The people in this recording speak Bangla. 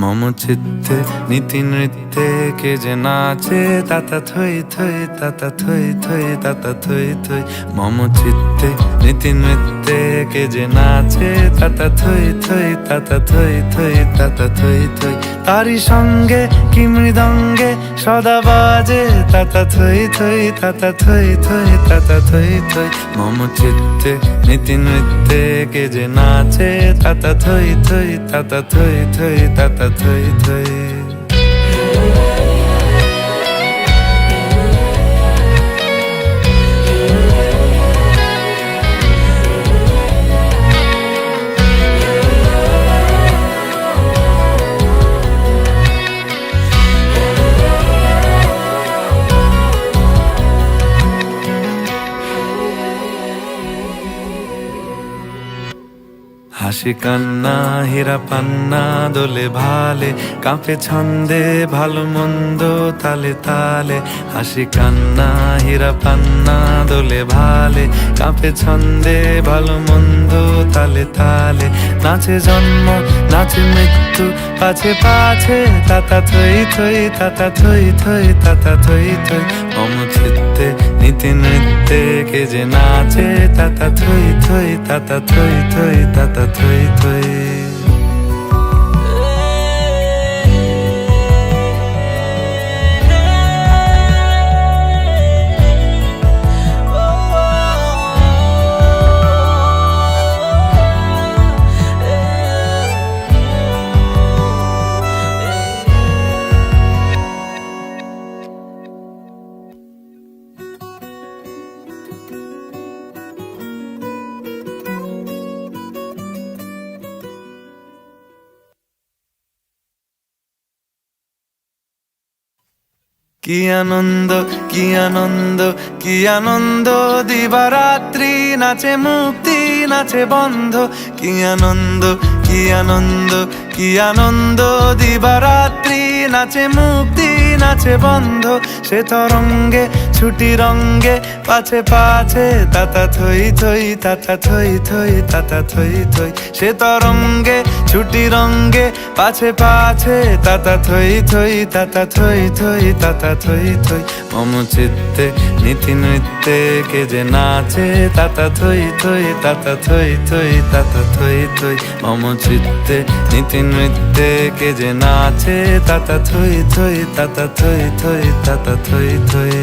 মম চিত্তে নীতি নৃত্যে কে যে নাচে তাতা থই থই তাতা থই থই তাতা থই থই। মম চিত্তে নীতি নৃত্যে কে যে নাচে তাতা থই থই তাতা থই থই তাতা থই থই। তারি সঙ্গে কি মৃদঙ্গে সদা বাজে তাতা থই থই তাতা থই থই তাতা থই থই। মম চিত্তে নীতি নৃত্যে কে যে নাচে তাতা থই থই তাতা থই থই তাতা থই থই। হাসি কান্না হীরা পান্না দোলে ভালে কাঁপে ছন্দে ভালো মন্দ তালে তালে। হাসি কান্না হীরা পান্না দোলে ভালে কাঁপে ছন্দে ভালো মন্দ তালে তালে। নাচে জন্ম নাচে মৃত্যু পাছে পাছে তাতা থই থই তাতা থই থই তাতা থই থই। মম চিত্তে নীতি নৃত্যে কে যে নাচে তাতা থই থই তাতা থই থই তাতা থই থই। কি আনন্দ কি আনন্দ কি আনন্দ দিবারাত্রি নাচে মুক্তি নাচে বন্ধ। কি আনন্দ কি আনন্দ কি আনন্দ দিবারাত্রি নাচে মুক্তি নাচে বন্ধ। সে তরঙ্গে ছুটি রঙ্গে পাছে পাছে তাতা থই থই তাতা থই থই তাতা থই থই। সে তরঙ্গে ছুটি রঙ্গে পাছে পাছে তাতা থই থই তাতা থই থই তাতা থই থই। মম চিত্তে নীতি নৃত্যে কে যে নাচে তাতা থই থই তাতা থই থই তাতা থই থই। মম চিত্তে নীতি নৃত্যে কে যে নাচে তাতা থই থই তাতা থই থই তাতা থই থই।